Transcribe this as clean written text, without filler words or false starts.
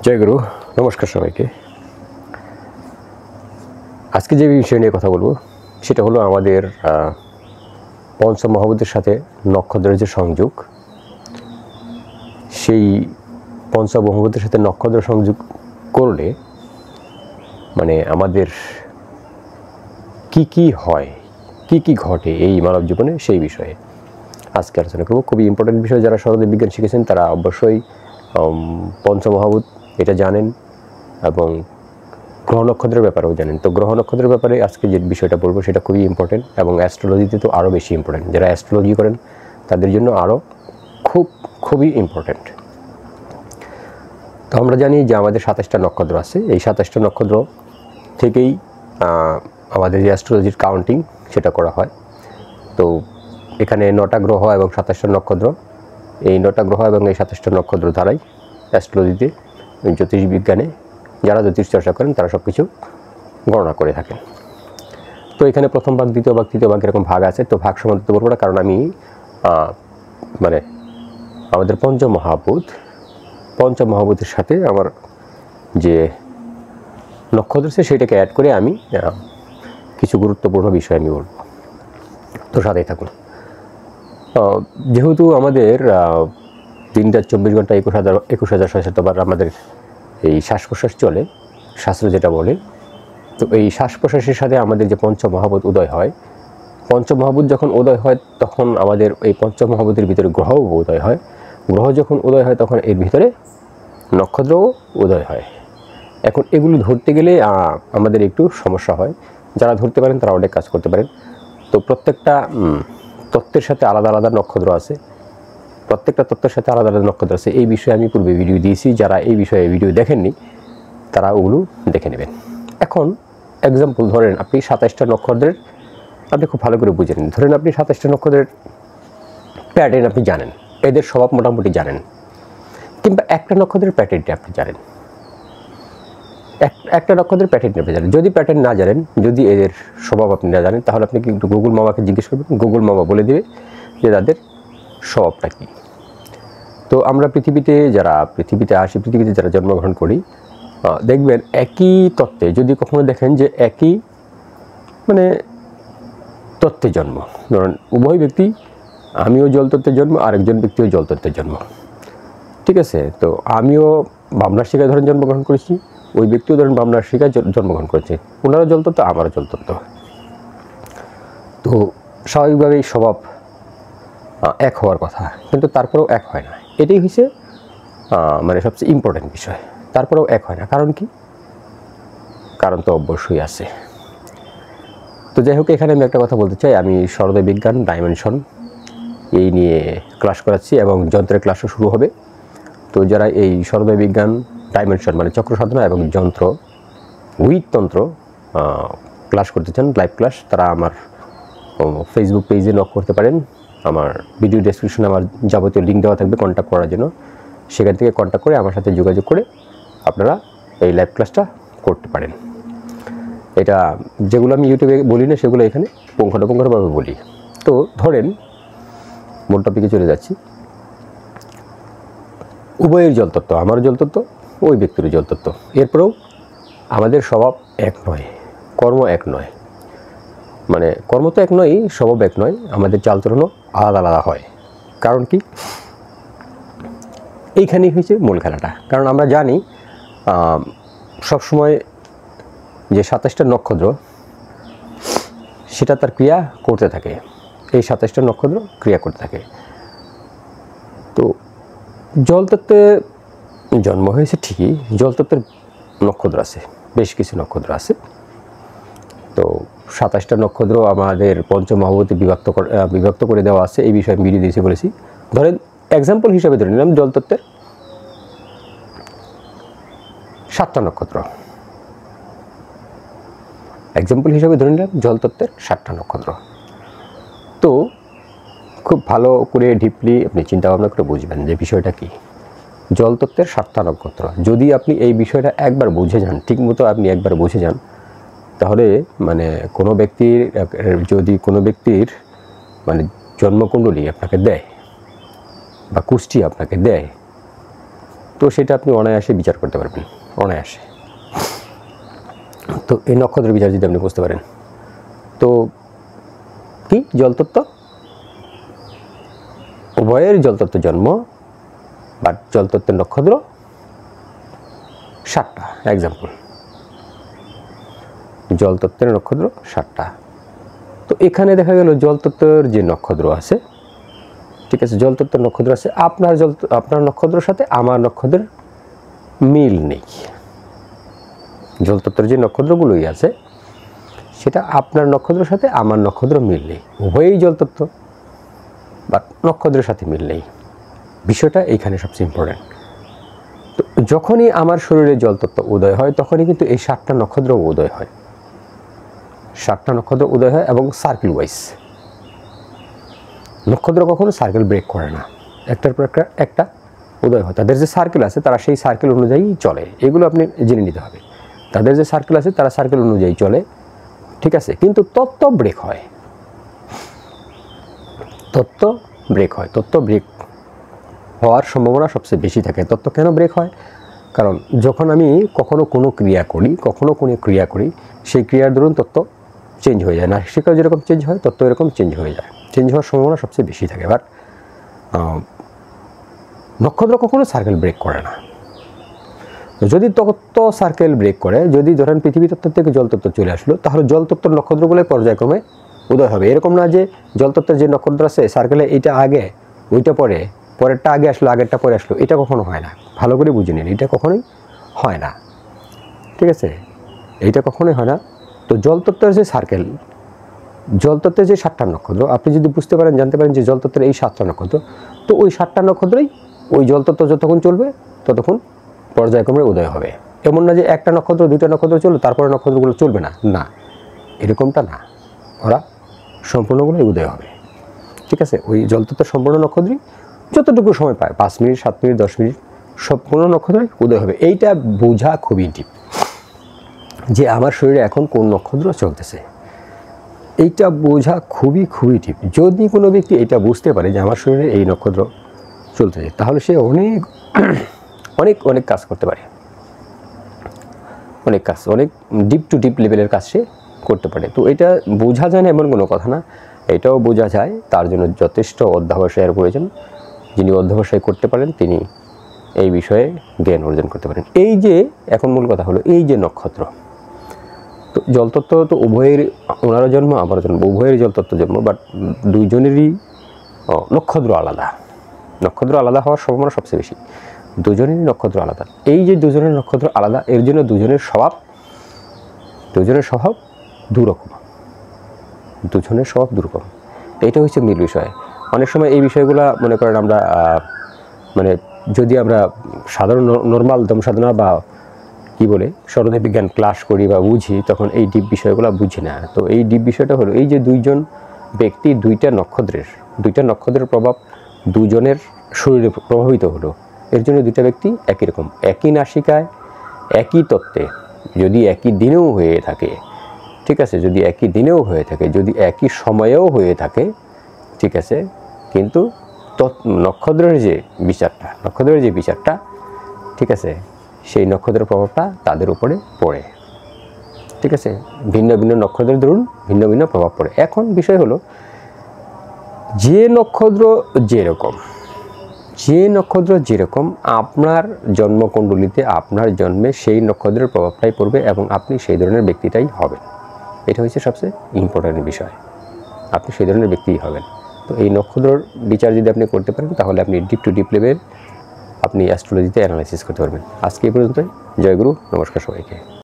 জয় গুরু। নমস্কার সবাইকে। আজকে যে বিষয় নিয়ে কথা বলবো সেটা হলো আমাদের পঞ্চমহাভূতের সাথে নক্ষত্রের যে সংযোগ, সেই পঞ্চমহাভূতের সাথে নক্ষত্র সংযোগ করলে মানে আমাদের কি কি হয়, কি কি ঘটে এই মানব জীবনে, সেই বিষয়ে আজকে আলোচনা করব। খুবই ইম্পর্টেন্ট বিষয়। যারা সরোদয় বিজ্ঞান শিখেছেন তারা অবশ্যই পঞ্চমহাভূত এটা জানেন এবং গ্রহ নক্ষত্রের ব্যাপারেও জানেন। তো গ্রহ নক্ষত্রের ব্যাপারে আজকে যে বিষয়টা বলবো সেটা খুবই ইম্পর্টেন্ট এবং অ্যাস্ট্রোলজিতে তো আরও বেশি ইম্পর্টেন্ট। যারা অ্যাস্ট্রোলজি করেন তাদের জন্য আরও খুবই ইম্পর্টেন্ট। তো আমরা জানি যে আমাদের 27টা নক্ষত্র আছে। এই 27টা নক্ষত্র থেকেই আমাদের যে অ্যাস্ট্রোলজির কাউন্টিং সেটা করা হয়। তো এখানে 9টা গ্রহ এবং 27টা নক্ষত্র, এই 9টা গ্রহ এবং এই 27টা নক্ষত্র দ্বারাই অ্যাস্ট্রোলজিতে, জ্যোতিষবিজ্ঞানে যারা জ্যোতিষ চর্চা করেন তারা সব কিছু গণনা করে থাকেন। তো এখানে প্রথম ভাগ, দ্বিতীয় ভাগ, তৃতীয় ভাগ এরকম ভাগ আছে। তো ভাগ সম্বন্ধে বলবো না, কারণ আমি মানে আমাদের পঞ্চমহাভূতের সাথে আমার যে নক্ষত্র আছে সেটাকে অ্যাড করে আমি কিছু গুরুত্বপূর্ণ বিষয় আমি বলব। তো সাথেই থাকুন। যেহেতু আমাদের দিনটা 24 ঘন্টা 21,600বার আমাদের এই শ্বাস প্রশ্বাস চলে, শাস্ত্র যেটা বলে। তো এই শ্বাস প্রশ্বাসের সাথে আমাদের যে পঞ্চমহাভূত উদয় হয়, পঞ্চমহাভূত যখন উদয় হয় তখন আমাদের এই পঞ্চমহাভূতের ভিতরে গ্রহও উদয় হয়। গ্রহ যখন উদয় হয় তখন এর ভিতরে নক্ষত্রও উদয় হয়। এখন এগুলো ধরতে গেলে আমাদের একটু সমস্যা হয়। যারা ধরতে পারেন তারা অনেক কাজ করতে পারেন। তো প্রত্যেকটা তত্ত্বের সাথে আলাদা আলাদা নক্ষত্র আছে, প্রত্যেকটা তত্ত্বের সাথে আলাদা আলাদা নক্ষত্র আছে। এই বিষয়ে আমি পূর্বে ভিডিও দিয়েছি, যারা এই বিষয়ে ভিডিও দেখেননি তারা ওগুলো দেখে নেবেন। এখন এক্সাম্পল ধরেন আপনি 27টা নক্ষত্রের আপনি খুব ভালো করে বুঝে নিন। ধরেন আপনি 27টা নক্ষত্রের প্যাটার্ন আপনি জানেন, এদের স্বভাব মোটামুটি জানেন, কিংবা একটা নক্ষত্রের প্যাটার্নটি আপনি জানেন, একটা নক্ষত্রের প্যাটার্ন আপনি জানেন। যদি প্যাটার্ন না জানেন, যদি এদের স্বভাব আপনি না জানেন, তাহলে আপনি কিন্তু গুগল মামাকে জিজ্ঞেস করবেন, গুগল মামা বলে দেবে যে তাদের স্বভাবটা কী। তো আমরা পৃথিবীতে আসি, পৃথিবীতে যারা জন্মগ্রহণ করি, দেখবেন একই তত্ত্বে যদি কখনো দেখেন যে একই মানে তত্ত্বে জন্ম, ধরেন উভয় ব্যক্তি, আমিও জলতত্ত্বের জন্ম, আরেকজন ব্যক্তিও জলতত্ত্বের জন্ম, ঠিক আছে। তো আমিও ভাবনার শিকায় ধরেন জন্মগ্রহণ করেছি, ওই ব্যক্তিও ধরেন ভাবনার শিকায় জন্মগ্রহণ করেছে, ওনারও জলতত্ত্ব আমারও জলতত্ত্ব। তো স্বাভাবিকভাবেই স্বভাব এক হওয়ার কথা, কিন্তু তারপরেও এক হয় না। এটাই হচ্ছে মানে সবচেয়ে ইম্পর্টেন্ট বিষয়। তারপরেও এক হয় না, কারণ কি? কারণ তো অবশ্যই আছে। তো যাই হোক, এখানে আমি একটা কথা বলতে চাই। আমি সরোদয় বিজ্ঞান ডাইমেনশন এই নিয়ে ক্লাস করাচ্ছি এবং যন্ত্রের ক্লাসও শুরু হবে। তো যারা এই সরোদয় বিজ্ঞান ডাইমেনশন মানে চক্র সাধনা এবং যন্ত্র উইথ তন্ত্র ক্লাস করতে চান, লাইভ ক্লাস, তারা আমার ফেসবুক পেজে নক করতে পারেন। আমার ভিডিও ডেসক্রিপশনে আমার যাবতীয় লিঙ্ক দেওয়া থাকবে কন্ট্যাক্ট করার জন্য। সেখান থেকে কন্ট্যাক্ট করে আমার সাথে যোগাযোগ করে আপনারা এই লাইভ ক্লাসটা করতে পারেন। এটা যেগুলো আমি ইউটিউবে বলি না, সেগুলো এখানে পুঙ্খানুপুঙ্খভাবে বলি। তো ধরেন মূল টপিকে চলে যাচ্ছি। উভয়ের জলতত্ত্ব, আমারও জলতত্ত্ব, ওই ব্যক্তিরও জলতত্ত্ব। এরপরেও আমাদের স্বভাব এক নয়, কর্ম এক নয়। মানে কর্ম তো এক নয়, স্বভাব এক নয়, আমাদের চালচলনও আলাদা আলাদা হয়। কারণ কি? এইখানেই হয়েছে মূল খেলাটা। কারণ আমরা জানি সবসময় যে 27টা নক্ষত্র সেটা তার ক্রিয়া করতে থাকে, এই 27টা নক্ষত্র ক্রিয়া করতে থাকে। তো জলতত্ত্বে জন্ম হয়েছে ঠিকই, জলতত্ত্বের নক্ষত্র আছে, বেশ কিছু নক্ষত্র আছে। তো 27টা নক্ষত্র আমাদের পঞ্চমহাভূতে বিভক্ত করে দেওয়া আছে। এই বিষয়ে ভিডিও দিয়েছি, বলেছি। ধরেন এক্সাম্পল হিসাবে ধরে নিলাম জলতত্ত্বের 7টা নক্ষত্র, এক্সাম্পল হিসাবে ধরে নিলাম জলতত্ত্বের 7টা নক্ষত্র। তো খুব ভালো করে ডিপলি আপনি চিন্তা ভাবনা করে বুঝবেন যে বিষয়টা কি। জলতত্ত্বের 7টা নক্ষত্র, যদি আপনি এই বিষয়টা একবার বুঝে যান, ঠিকমতো আপনি একবার বুঝে যান, তাহলে মানে যদি কোনো ব্যক্তির মানে জন্মকুণ্ডলী আপনাকে দেয় বা কুষ্টি আপনাকে দেয়, তো সেটা আপনি অনায়াসে বিচার করতে পারবেন, অনায়াসে। তো এই নক্ষত্রের বিচার যদি আপনি বুঝতে পারেন, তো কি জলতত্ত্ব, উভয়ের জলতত্ত্ব জন্ম, বাট জলতত্ত্বের নক্ষত্র 7টা। এক্সাম্পল, জলতত্ত্বের নক্ষত্র 7টা। তো এখানে দেখা গেল জলতত্ত্বের যে নক্ষত্র আছে, ঠিক আছে, জলতত্ত্বের নক্ষত্র আছে, আপনার নক্ষত্রের সাথে আমার নক্ষত্রের মিল নেই। জলতত্ত্বের যে নক্ষত্রগুলোই আছে সেটা আপনার নক্ষত্রের সাথে আমার নক্ষত্র মিল নেই, উভয়ই জলতত্ত্ব বাট নক্ষত্রের সাথে মিল নেই। বিষয়টা এইখানে সবচেয়ে ইম্পর্টেন্ট। তো যখনই আমার শরীরে জলতত্ত্ব উদয় হয় তখনই কিন্তু এই 7টা নক্ষত্র উদয় হয়, 7টা নক্ষত্র উদয় হয় এবং সার্কেল ওয়াইজ। নক্ষত্র কখনো সার্কেল ব্রেক করে না, একটার পর একটা উদয় হয়। তাদের যে সার্কেল আছে তারা সেই সার্কেল অনুযায়ী চলে, এগুলো আপনি জেনে নিতে হবে। তাদের যে সার্কেল আছে তারা সার্কেল অনুযায়ী চলে, ঠিক আছে, কিন্তু তত্ত্ব ব্রেক হয়, তত্ত্ব ব্রেক হয়। তত্ত্ব ব্রেক হওয়ার সম্ভাবনা সবচেয়ে বেশি থাকে। তত্ত্ব কেন ব্রেক হয়? কারণ যখন আমি কখনো কোনো ক্রিয়া করি সেই ক্রিয়ার দরুন তত্ত্ব চেঞ্জ হয়ে যায়, নাসিকা যেরকম চেঞ্জ হয় তত্ত্ব এরকম চেঞ্জ হয়ে যায়, চেঞ্জ হওয়ার সম্ভাবনা সবচেয়ে বেশি থাকে। বাট নক্ষত্র কখনো সার্কেল ব্রেক করে না। যদি তত্ত্ব সার্কেল ব্রেক করে, যদি ধরেন পৃথিবী তত্ত্ব থেকে জলতত্ত্ব চলে আসলো, তাহলে জলতত্ত্বের নক্ষত্রগুলো পর্যায়ক্রমে উদয় হবে। এরকম না যে জলতত্ত্বের যে নক্ষত্র আছে সার্কেলে এইটা আগে ওইটা পরে, পরেরটা আগে আসলো আগেরটা পরে আসলো, এটা কখনো হয় না। ভালো করে বুঝে নিন, এটা কখনোই হয় না, ঠিক আছে, এইটা কখনোই হয় না। তো জলতত্ত্বের যে সার্কেল, জলতত্ত্বের যে 7টা নক্ষত্র, আপনি যদি বুঝতে পারেন, জানতে পারেন যে জলতত্ত্বের এই 7টা নক্ষত্র, তো ওই 7টা নক্ষত্রই ওই জলতত্ত্ব যতক্ষণ চলবে ততক্ষণ পর্যায়ক্রমে উদয় হবে। এমন না যে একটা নক্ষত্র 2টা নক্ষত্র চলবে তারপরে নক্ষত্রগুলো চলবে না, না, এরকমটা না, ওরা সম্পূর্ণগুলোই উদয় হবে, ঠিক আছে। ওই জলতত্ত্বের সম্পূর্ণ নক্ষত্রই যতটুকু সময় পায়, 5 মিনিট 7 মিনিট 10 মিনিট, সম্পূর্ণ নক্ষত্রই উদয় হবে। এইটা বোঝা খুবই ডিপ যে আমার শরীরে এখন কোন নক্ষত্র চলতেছে, এইটা বোঝা খুবই ডিপ। যদি কোনো ব্যক্তি এটা বুঝতে পারে যে আমার শরীরে এই নক্ষত্র চলতেছে, তাহলে সে অনেক অনেক অনেক কাজ করতে পারে, অনেক কাজ, অনেক ডিপ টু ডিপ লেভেলের কাজ সে করতে পারে। তো এটা বোঝা যায় না এমন কোনো কথা না, এটাও বোঝা যায়। তার জন্য যথেষ্ট অধ্যবসায়ের প্রয়োজন। যিনি অধ্যবসায় করতে পারেন তিনি এই বিষয়ে জ্ঞান অর্জন করতে পারেন। এই যে এখন মূল কথা হলো এই যে নক্ষত্র, তো জলতত্ত্ব তো উভয়ের, ওনারও জন্ম আমারও জন্ম, উভয়ের জলতত্ত্ব জন্ম, বাট দুইজনেরই নক্ষত্র আলাদা। নক্ষত্র আলাদা হওয়ার সম্ভাবনা সবচেয়ে বেশি, দুজনেরই নক্ষত্র আলাদা। এই যে দুজনের নক্ষত্র আলাদা, এর জন্য দুজনের স্বভাব দুরকম, দুজনের স্বভাব দুরকম। এইটা হচ্ছে মূল বিষয়। অনেক সময় এই বিষয়গুলো মনে করেন আমরা মানে যদি আমরা সাধারণ নর্মাল দম সাধনা বা কি বলে সরোদয় বিজ্ঞান ক্লাস করি বা বুঝি, তখন এই ডিপ বিষয়গুলো বুঝি না। তো এই ডিপ বিষয়টা হলো এই যে দুইজন ব্যক্তি, দুইটা নক্ষত্রের প্রভাব দুজনের শরীরে প্রভাবিত হলো, এর জন্য দুইটা ব্যক্তি একই রকম, একই নাসিকায়, একই তত্ত্বে, যদি একই দিনেও হয়ে থাকে, ঠিক আছে, যদি একই দিনেও হয়ে থাকে, যদি একই সময়েও হয়ে থাকে, ঠিক আছে, কিন্তু নক্ষত্রের যে বিচারটা, ঠিক আছে, সেই নক্ষত্রের প্রভাবটা তাদের উপরে পড়ে, ঠিক আছে, ভিন্ন ভিন্ন নক্ষত্রের ধরুন ভিন্ন ভিন্ন প্রভাব পড়ে। এখন বিষয় হলো যে নক্ষত্র যেরকম আপনার জন্মকুণ্ডলিতে আপনার জন্মে সেই নক্ষত্রের প্রভাবটাই পড়বে এবং আপনি সেই ধরনের ব্যক্তিটাই হবেন। এটা হচ্ছে সবচেয়ে ইম্পর্টেন্ট বিষয়, আপনি সেই ধরনের ব্যক্তিই হবেন। তো এই নক্ষত্রের বিচার যদি আপনি করতে পারেন তাহলে আপনি ডিপ টু ডিপ লেভেল আপনি অ্যাস্ট্রোলজিতে অ্যানালাইসিস করতে পারবেন। আজকে এই পর্যন্তই। জয়গুরু, নমস্কার সবাইকে।